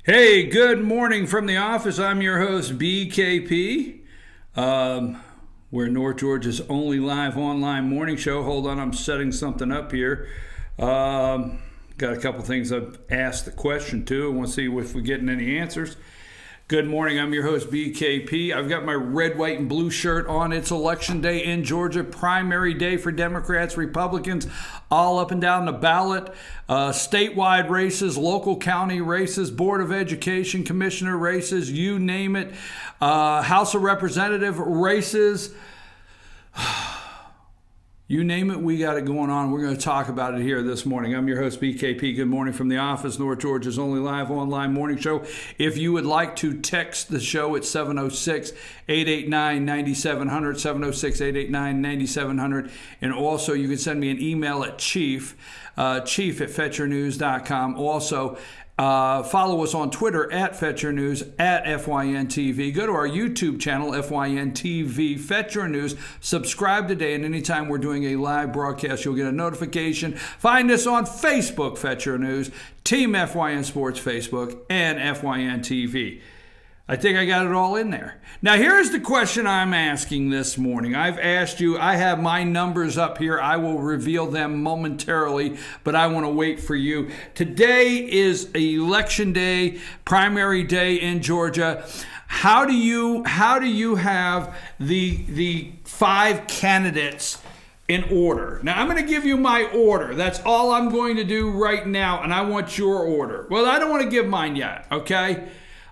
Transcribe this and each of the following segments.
Hey, good morning from the office. I'm your host, BKP. We're North Georgia's only live online morning show. Hold on, I'm setting something up here. Got a couple things I've asked the question to. I want to see if we're getting any answers. Good morning, I'm your host, BKP. I've got my red, white, and blue shirt on. It's election day in Georgia, primary day for Democrats, Republicans, all up and down the ballot. Statewide races, local county races, Board of Education commissioner races, you name it. House of Representative races. You name it, we got it going on. We're going to talk about it here this morning. I'm your host, BKP. Good morning from the office, North Georgia's only live online morning show. If you would like to text the show, it's 706-889-9700, 706-889-9700. And also, you can send me an email at chief@fetchernews.com. Also, follow us on Twitter at Fetcher News, at FYNTV. Go to our YouTube channel, FYNTV, Fetcher News. Subscribe today, and anytime we're doing a live broadcast, you'll get a notification. Find us on Facebook, Fetcher News, Team FYN Sports Facebook, and FYNTV. I think I got it all in there. Now, here's the question I'm asking this morning. I've asked you, I have my numbers up here. I will reveal them momentarily, but I want to wait for you. Today is election day, primary day in Georgia. How do you have the five candidates in order? Now, I'm going to give you my order. That's all I'm going to do right now, and I want your order. Well, I don't want to give mine yet, okay?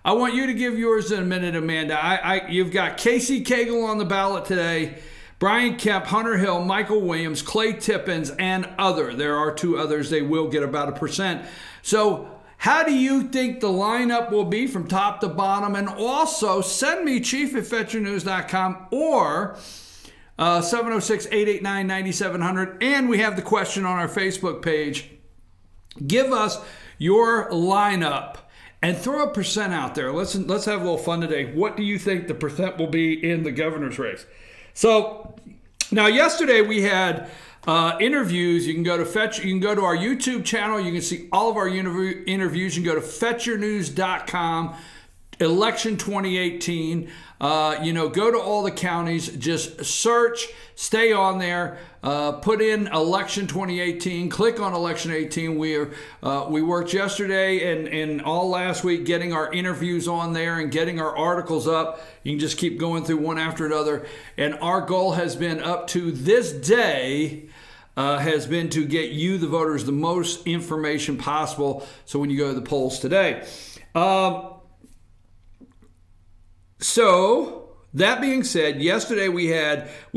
I want you to give yours in a minute, Amanda. You've got Casey Cagle on the ballot today, Brian Kemp, Hunter Hill, Michael Williams, Clay Tippins, and other. There are two others. They will get about 1%. So how do you think the lineup will be from top to bottom? And also send me chief@fetchernews.com or 706-889-9700. And we have the question on our Facebook page. Give us your lineup. And throw a percent out there. Let's have a little fun today. What do you think the percent will be in the governor's race? So now yesterday we had interviews. You can go to You can go to our YouTube channel. You can see all of our interviews. You can go to FetcherNews.com. Election 2018. Go to all the counties. Just search. Stay on there. Put in election 2018. Click on election 18. We worked yesterday and all last week getting our interviews on there and getting our articles up. You can just keep going through one after another. And our goal has been up to this day has been to get you, the voters, the most information possible. So when you go to the polls today. So that being said, yesterday we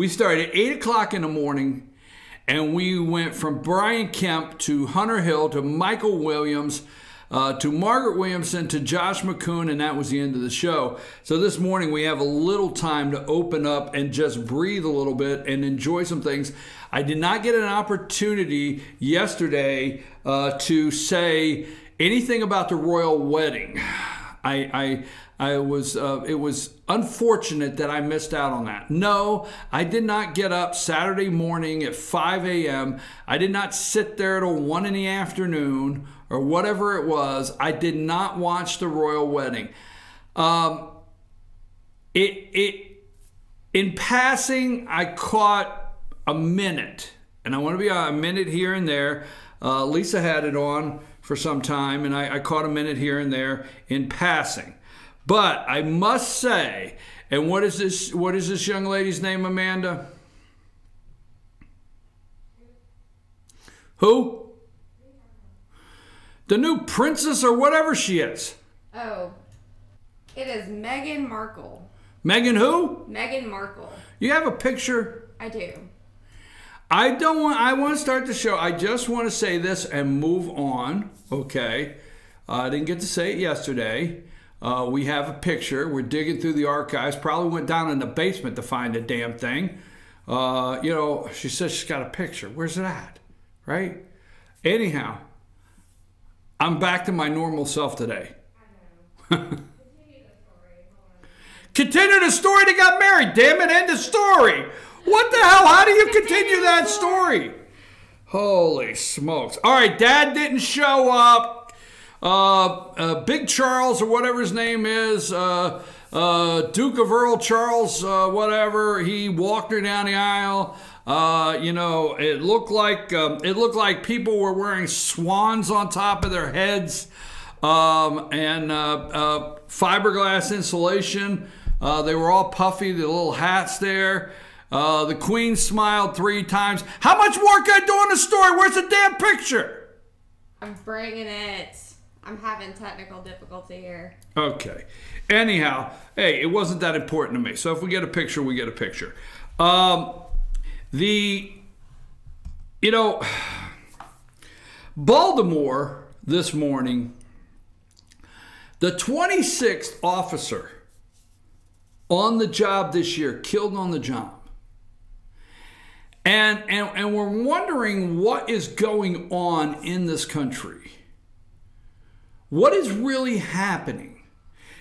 started at 8 o'clock in the morning, and we went from Brian Kemp to Hunter Hill to Michael Williams to Margaret Williamson to Josh McCoon, and that was the end of the show. So this morning we have a little time to open up and just breathe a little bit and enjoy some things. I did not get an opportunity yesterday to say anything about the royal wedding. It was unfortunate that I missed out on that. No, I did not get up Saturday morning at 5 a.m. I did not sit there till 1 in the afternoon or whatever it was. I did not watch the royal wedding. In passing, I caught a minute, and I want to be a minute here and there. Lisa had it on for some time, and I caught a minute here and there in passing. But I must say, and what is this young lady's name, Amanda? Who? The new princess or whatever she is. Oh, it is Meghan Markle. Meghan who? Meghan Markle. You have a picture? I do. I want to start the show. I just want to say this and move on, okay? I didn't get to say it yesterday. We have a picture. We're digging through the archives. Probably went down in the basement to find a damn thing. She says she's got a picture. Where's it at? Right? Anyhow, I'm back to my normal self today. I know. Continue the story. They got married. Damn it, end the story. What the hell? How do you continue that story? Holy smokes. All right, Dad didn't show up. Big Charles, or whatever his name is, Duke of Earl Charles, whatever, he walked her down the aisle. You know, it looked like people were wearing swans on top of their heads, and fiberglass insulation. They were all puffy, the little hats there. The Queen smiled 3 times. How much more can I do on the story? Where's the damn picture? I'm bringing it. I'm having technical difficulty here. Okay. Anyhow, hey, it wasn't that important to me. So if we get a picture, we get a picture. You know, Baltimore this morning, the 26th officer on the job this year, killed on the job. And we're wondering what is going on in this country. What is really happening?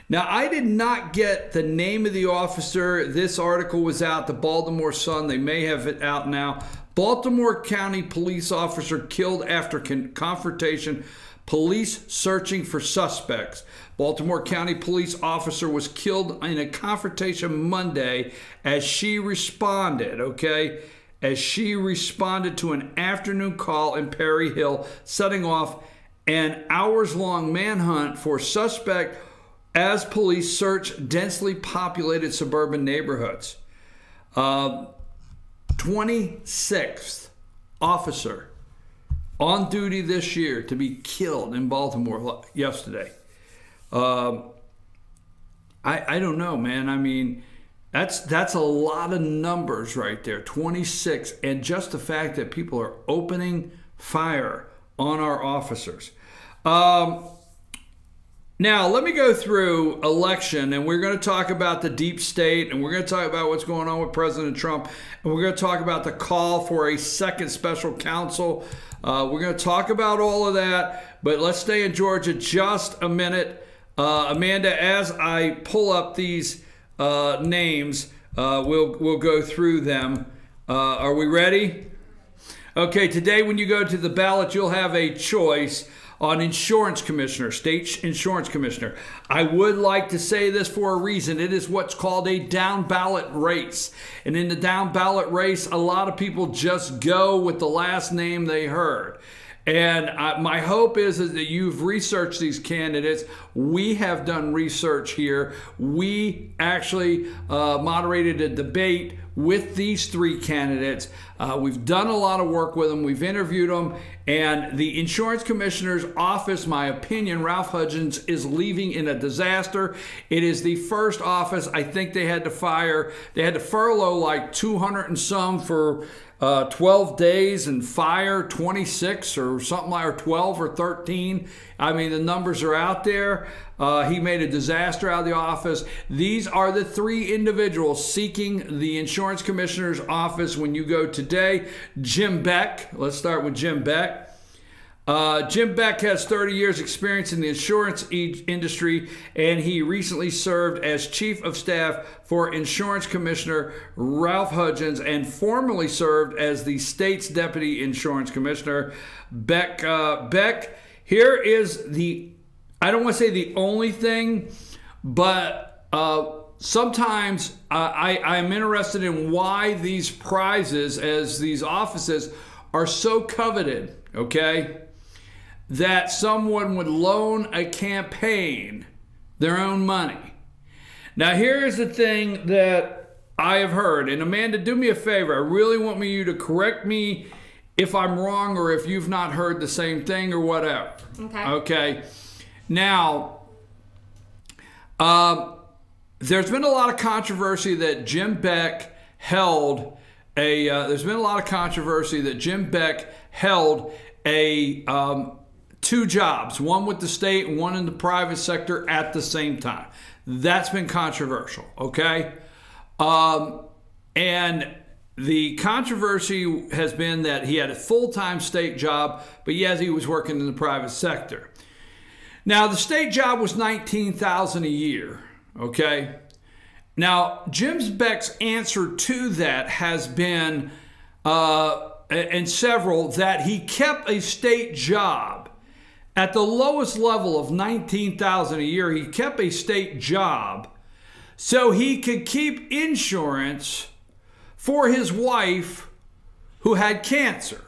Now, I did not get the name of the officer. This article was out, the Baltimore Sun. They may have it out now. Baltimore County police officer killed after confrontation. Police searching for suspects. Baltimore County police officer was killed in a confrontation Monday as she responded, as she responded to an afternoon call in Perry Hill, setting off an hours-long manhunt for suspect as police search densely populated suburban neighborhoods. 26th officer on duty this year to be killed in Baltimore yesterday. I don't know, man. I mean, that's a lot of numbers right there, 26, and just the fact that people are opening fire on our officers. Now, let me go through election, and we're going to talk about the deep state, and we're going to talk about what's going on with President Trump, and we're going to talk about the call for a second special counsel. We're going to talk about all of that, but let's stay in Georgia just a minute. Amanda, as I pull up these names, we'll go through them. Are we ready? Okay, today when you go to the ballot, you'll have a choice on insurance commissioner, state insurance commissioner. I would like to say this for a reason. It is what's called a down ballot race. And in the down ballot race, a lot of people just go with the last name they heard. And my hope is that you've researched these candidates. We have done research here. We actually moderated a debate with these 3 candidates. We've done a lot of work with them. We've interviewed them. And the insurance commissioner's office, my opinion, Ralph Hudgens, is leaving in a disaster. It is the first office I think they had to fire. They had to furlough like 200 and some for 12 days and fire 26 or something like, or 12 or 13. I mean, the numbers are out there. He made a disaster out of the office. These are the 3 individuals seeking the insurance commissioner's office when you go today. Jim Beck. Let's start with Jim Beck. Jim Beck has 30 years experience in the insurance industry, and he recently served as chief of staff for insurance commissioner Ralph Hudgens and formerly served as the state's deputy insurance commissioner. Beck, here is the, I don't want to say the only thing, but sometimes I'm interested in why these prizes, as these offices, are so coveted, that someone would loan a campaign their own money. Now, here is the thing that I have heard, and Amanda, do me a favor. I really want you to correct me if I'm wrong or if you've not heard the same thing or whatever. Okay. Now, there's been a lot of controversy that Jim Beck held a. There's been a lot of controversy that Jim Beck held a 2 jobs, one with the state and one in the private sector at the same time. That's been controversial, and the controversy has been that he had a full-time state job, but yes, he was working in the private sector. Now, the state job was $19,000 a year, Now, Jim Beck's answer to that has been, and several, that he kept a state job at the lowest level of $19,000 a year. He kept a state job so he could keep insurance for his wife who had cancer.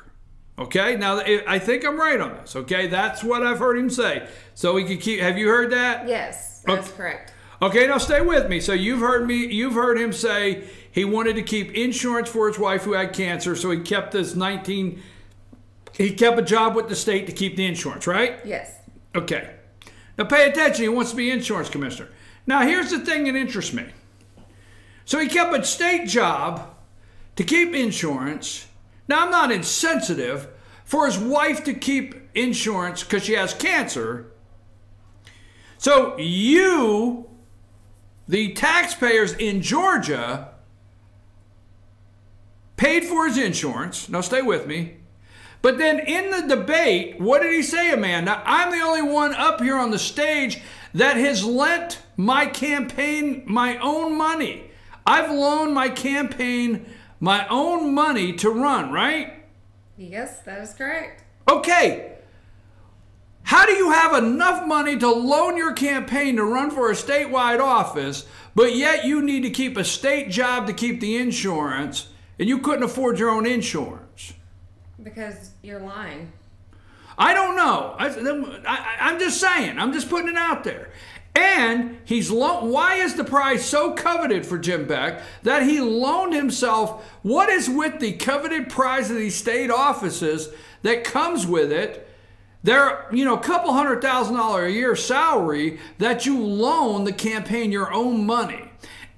Okay, now I think I'm right on this. Okay, that's what I've heard him say. So he could keep. Have you heard that? Yes, that's correct. Okay, now stay with me. So you've heard him say he wanted to keep insurance for his wife who had cancer, so he kept he kept a job with the state to keep the insurance, right? Yes. Okay. Now pay attention. He wants to be insurance commissioner. Now here's the thing that interests me. So he kept a state job to keep insurance. Now I'm not insensitive for his wife to keep insurance because she has cancer. So you, the taxpayers in Georgia, paid for his insurance. Now stay with me. But then in the debate, what did he say, Amanda? I'm the only one up here on the stage that has lent my campaign my own money. I've loaned my campaign my own money to run, right? Yes, that is correct. Okay. How do you have enough money to loan your campaign to run for a statewide office, but yet you need to keep a state job to keep the insurance, and you couldn't afford your own insurance? Because you're lying. I don't know. I'm just saying. I'm just putting it out there. And why is the prize so coveted for Jim Beck that he loaned himself? What is with the coveted prize of these state offices that comes with it? They're, a couple $100,000 a year salary that you loan the campaign your own money.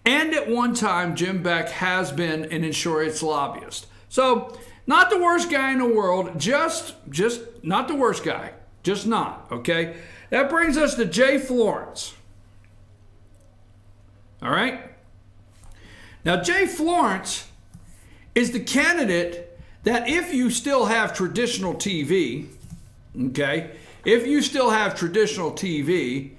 And at one time, Jim Beck has been an insurance lobbyist. So, not the worst guy in the world, just not the worst guy. Just not, okay? That brings us to Jay Florence. All right? Now, Jay Florence is the candidate that if you still have traditional TV, okay, if you still have traditional TV,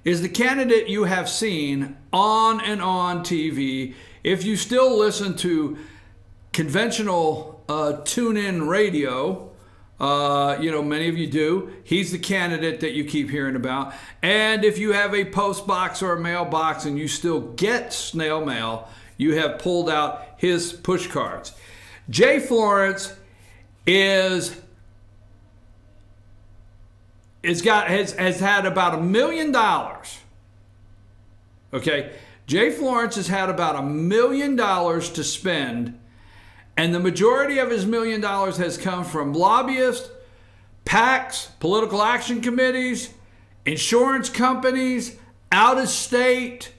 is the candidate you have seen on and on TV. If you still listen to conventional tune-in radio, many of you do. He's the candidate that you keep hearing about. And if you have a post box or a mailbox and you still get snail mail, you have pulled out his push cards. Jay Florence has had about $1 million. Okay, Jay Florence has had about $1 million to spend. And the majority of his $1 million has come from lobbyists, PACs, political action committees, insurance companies, out of state.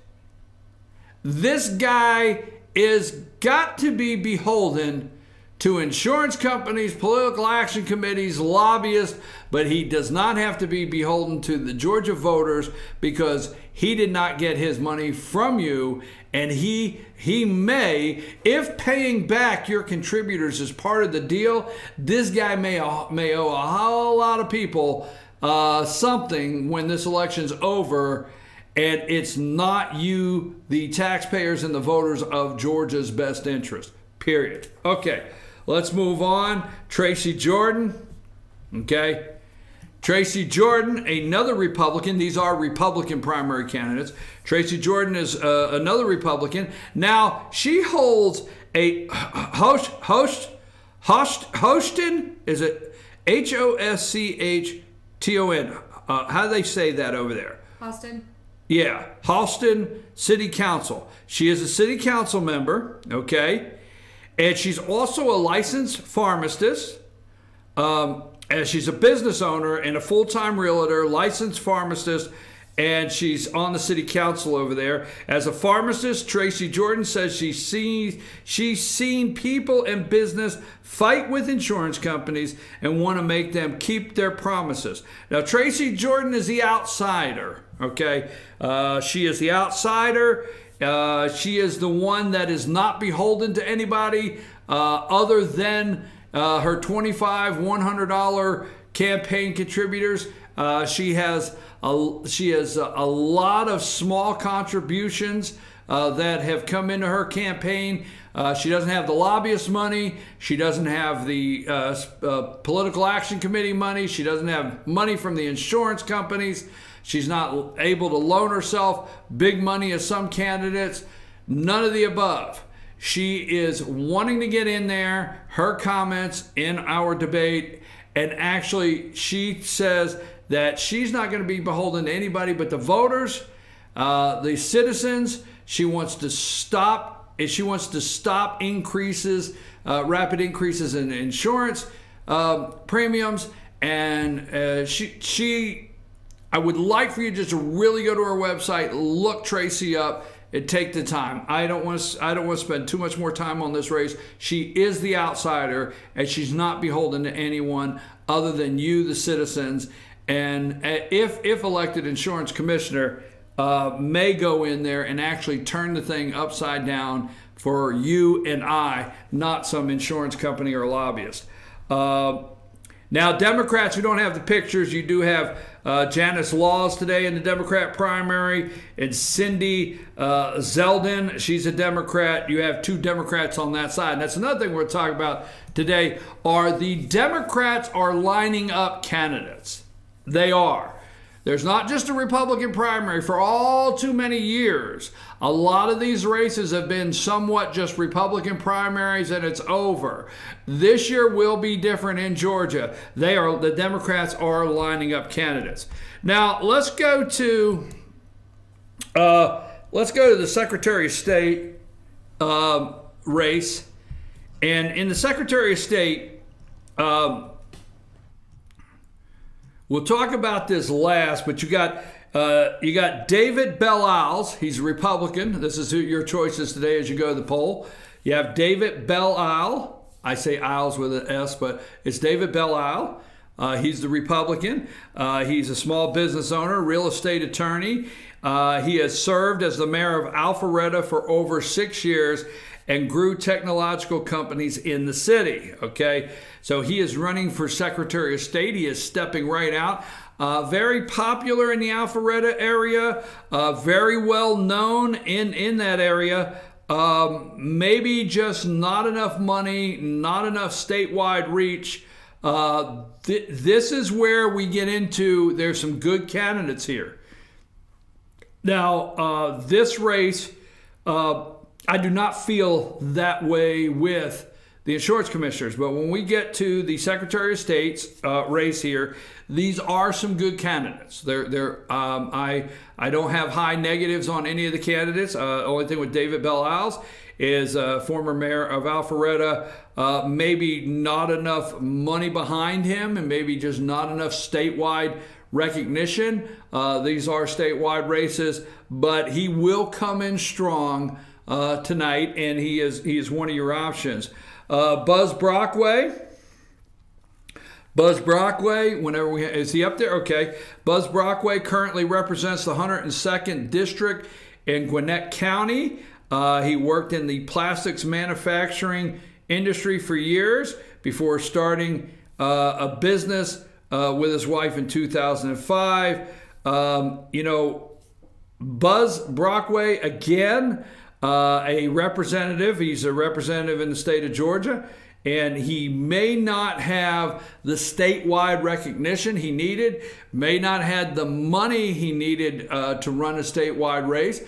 This guy is got to be beholden to insurance companies, political action committees, lobbyists, but he does not have to be beholden to the Georgia voters because he did not get his money from you. And he may, if paying back your contributors is part of the deal, this guy may owe a whole lot of people something when this election's over, and it's not you, the taxpayers and the voters of Georgia's best interest, period. Okay, let's move on. Tracy Jordan, okay. Tracy Jordan, another Republican. These are Republican primary candidates. Tracy Jordan is another Republican. Now, she holds a Houston, is it Hoschton? How do they say that over there? Austin. Yeah, Houston City Council. She is a city council member, okay? And she's also a licensed pharmacist. And she's a business owner and a full-time realtor, licensed pharmacist, and she's on the city council over there. As a pharmacist, Tracy Jordan says she's seen people and business fight with insurance companies and want to make them keep their promises. Now, Tracy Jordan is the outsider, okay? She is the outsider. She is the one that is not beholden to anybody other than her $25, $100 campaign contributors. She has a lot of small contributions that have come into her campaign. She doesn't have the lobbyist money. She doesn't have the political action committee money. She doesn't have money from the insurance companies. She's not able to loan herself big money as some candidates. None of the above. She is wanting to get in there. Her comments in our debate, and actually she says that she's not going to be beholden to anybody but the voters, the citizens. She wants to stop. She wants to stop increases, rapid increases in insurance premiums, and I would like for you just to really go to her website, look Tracy up, and take the time. I don't want to spend too much more time on this race. She is the outsider, and she's not beholden to anyone other than you, the citizens. And if elected insurance commissioner, may go in there and actually turn the thing upside down for you and I, not some insurance company or lobbyist. Now, Democrats, who don't have the pictures, you do have Janice Laws today in the Democrat primary, and Cindy Zeldin. She's a Democrat. You have two Democrats on that side. And that's another thing we're talking about today, are the Democrats are lining up candidates. They are. There's not just a Republican primary. For all too many years, a lot of these races have been somewhat just Republican primaries, and it's over. This year will be different in Georgia. The Democrats are lining up candidates. Now let's go to the Secretary of State race, and in the Secretary of State. We'll talk about this last, but you got David Belle-Isles. He's a Republican. This is who your choice is today as you go to the poll. You have David Belle-Isles. I say Isles with an S, but it's David Belle-Isles. He's the Republican. He's a small business owner, real estate attorney. He has served as the mayor of Alpharetta for over 6 years and grew technological companies in the city. Okay, so he is running for Secretary of State. He is stepping right out. Very popular in the Alpharetta area, very well known in that area. Maybe just not enough money, not enough statewide reach. This is where we get into, there's some good candidates here. Now, this race, I do not feel that way with the insurance commissioners, but when we get to the Secretary of State's race here, these are some good candidates. I don't have high negatives on any of the candidates. Only thing with David Belle-Isles is former mayor of Alpharetta. Maybe not enough money behind him, and maybe just not enough statewide recognition. These are statewide races, but he will come in strong tonight, and he is one of your options. Buzz Brockway, whenever is he up there? Okay. Buzz Brockway currently represents the 102nd District in Gwinnett County. He worked in the plastics manufacturing industry for years before starting a business with his wife in 2005. Buzz Brockway, again, a representative. He's a representative in the state of Georgia, and he may not have the statewide recognition he needed, may not have the money he needed to run a statewide race.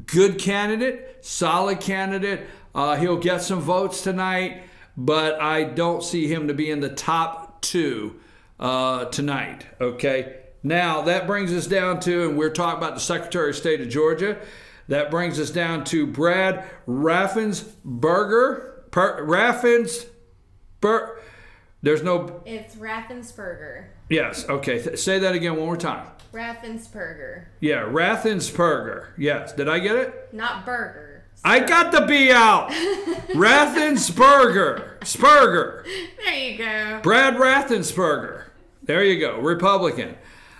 Good candidate, solid candidate. He'll get some votes tonight, but I don't see him to be in the top two tonight. Okay. Now that brings us down to, and we're talking about the Secretary of State of Georgia. That brings us down to Brad Raffensperger. There's no. It's Raffensperger. Yes. Okay. Say that again one more time. Raffensperger. Yeah, Raffensperger. Yes. Did I get it? Not burger. I got the B out. Raffensperger. Spurger. There you go. Brad Raffensperger. There you go. Republican.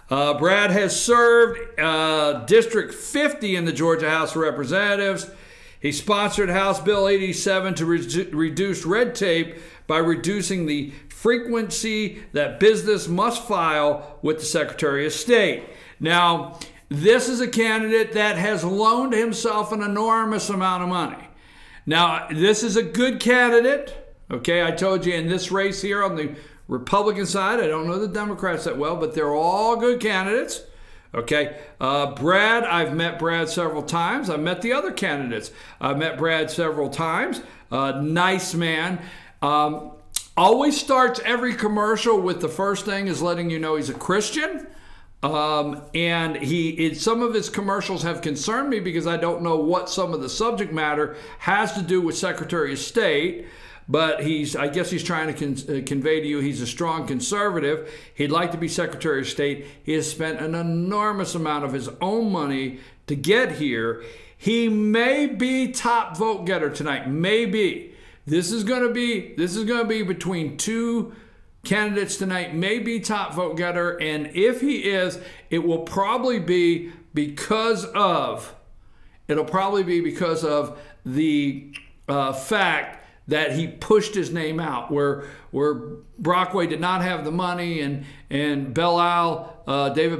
Brad has served District 50 in the Georgia House of Representatives. He sponsored House Bill 87 to reduce red tape by reducing the frequency that business must file with the Secretary of State. Now, this is a candidate that has loaned himself an enormous amount of money. Now, this is a good candidate. Okay, I told you in this race here on the Republican side, I don't know the Democrats that well, but they're all good candidates. Okay, Brad, I've met Brad several times. I've met the other candidates. I've met Brad several times. Nice man. Always starts every commercial with the first thing is letting you know he's a Christian. And some of his commercials have concerned me because I don't know what some of the subject matter has to do with Secretary of State. But I guess he's trying to convey to you he's a strong conservative. He'd like to be Secretary of State. He has spent an enormous amount of his own money to get here. He may be top vote getter tonight. Maybe. This is going to be between two candidates tonight. Maybe top vote getter, and if he is, it will probably be because of the fact that he pushed his name out, where Brockway did not have the money, and David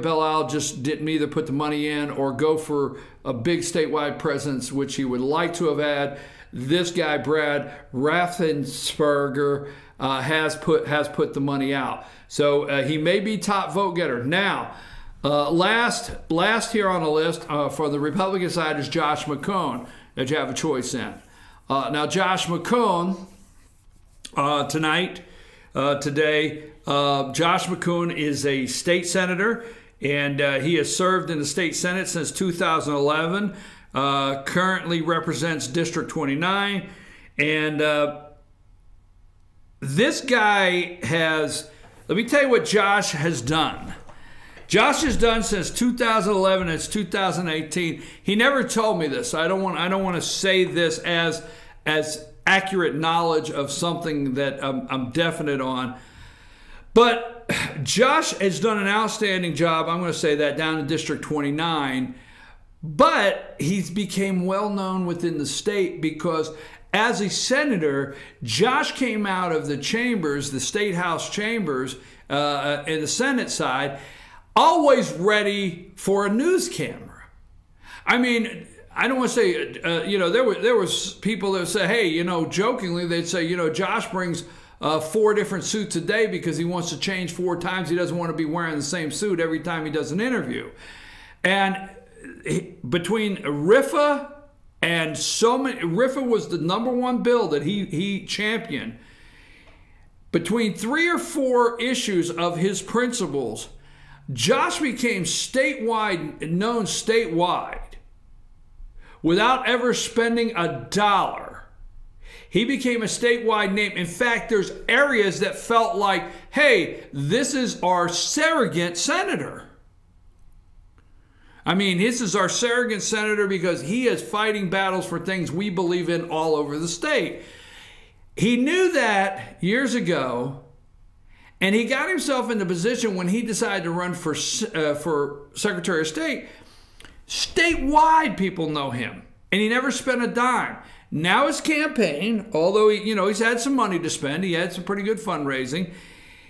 Belle just didn't either put the money in or go for a big statewide presence, which he would like to have had. This guy, Brad Raffensperger, has put the money out. So he may be top vote getter. Now, last here on the list for the Republican side is Josh McCone that you have a choice in. Now, Josh McCone, today, Josh McCone is a state senator, and he has served in the state Senate since 2011, currently represents District 29, and this guy let me tell you what Josh has done. Josh has done since 2011. It's 2018. He never told me this. I don't want to say this as accurate knowledge of something that I'm definite on. But Josh has done an outstanding job. I'm going to say that down in District 29. But he's became well known within the state because as a senator, Josh came out of the chambers, the state house chambers, in the Senate side, always ready for a news camera. I mean, I don't want to say, there was people that would say, hey, jokingly, they'd say, Josh brings 4 different suits a day because he wants to change 4 times. He doesn't want to be wearing the same suit every time he does an interview. And between RIFA and RIFA was the #1 bill that he championed. Between 3 or 4 issues of his principles, Josh became known statewide without ever spending a dollar. He became a statewide name. In fact, there's areas that felt like, hey, this is our surrogate senator. I mean, this is our surrogate senator because he is fighting battles for things we believe in all over the state. He knew that years ago, and he got himself in the position when he decided to run for Secretary of State. Statewide, people know him, and he never spent a dime. Now his campaign, although he's had some money to spend, he had some pretty good fundraising.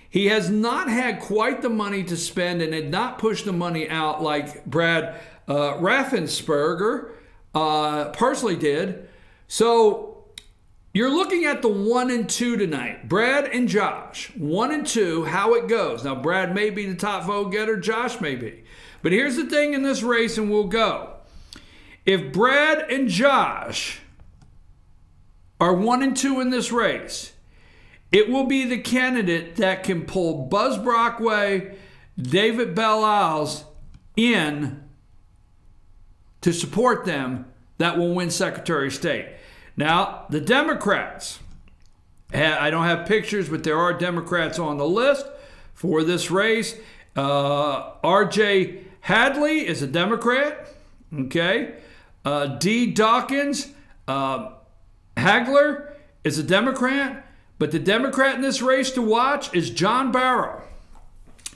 He has not had quite the money to spend and had not pushed the money out like Brad Raffensperger personally did. So you're looking at the 1 and 2 tonight. Brad and Josh, 1 and 2, how it goes. Now, Brad may be the top vote getter, Josh may be. But here's the thing in this race, and we'll go. If Brad and Josh are 1 and 2 in this race, it will be the candidate that can pull Buzz Brockway, David Belle in to support them that will win Secretary of State. Now, the Democrats, I don't have pictures, but there are Democrats on the list for this race. R.J. Hadley is a Democrat. Okay. D. Dawkins Hagler is a Democrat. But the Democrat in this race to watch is John Barrow.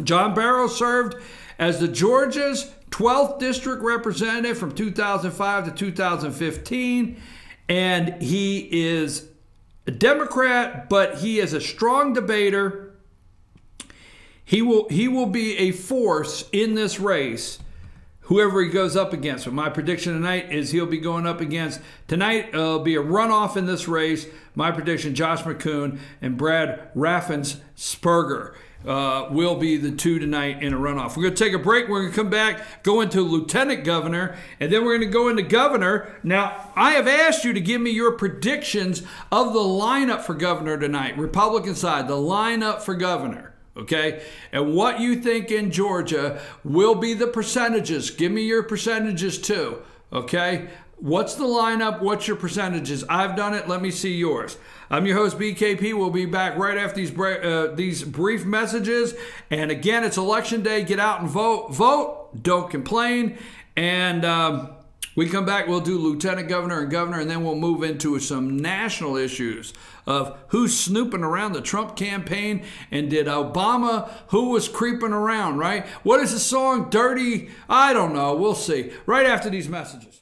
John Barrow served as the Georgia's 12th district representative from 2005 to 2015. And he is a Democrat, but he is a strong debater. He will be a force in this race whoever he goes up against. But my prediction tonight is he'll be going up against, tonight it'll be a runoff in this race. My prediction, Josh McCoon and Brad Raffensperger will be the two tonight in a runoff. We're going to take a break. We're going to come back, go into lieutenant governor, and then we're going to go into governor. Now, I have asked you to give me your predictions of the lineup for governor tonight. Republican side, the lineup for governor. Okay, and what you think in Georgia will be the percentages. Give me your percentages too. Okay, what's the lineup? What's your percentages? I've done it. Let me see yours. I'm your host, BKP. We'll be back right after these brief messages. And again, it's election day. Get out and vote. Vote. Don't complain. And we come back, we'll do lieutenant governor and governor, and then we'll move into some national issues of who's snooping around the Trump campaign, and did Obama, who was creeping around, right? What is the song? Dirty? I don't know. We'll see. Right after these messages.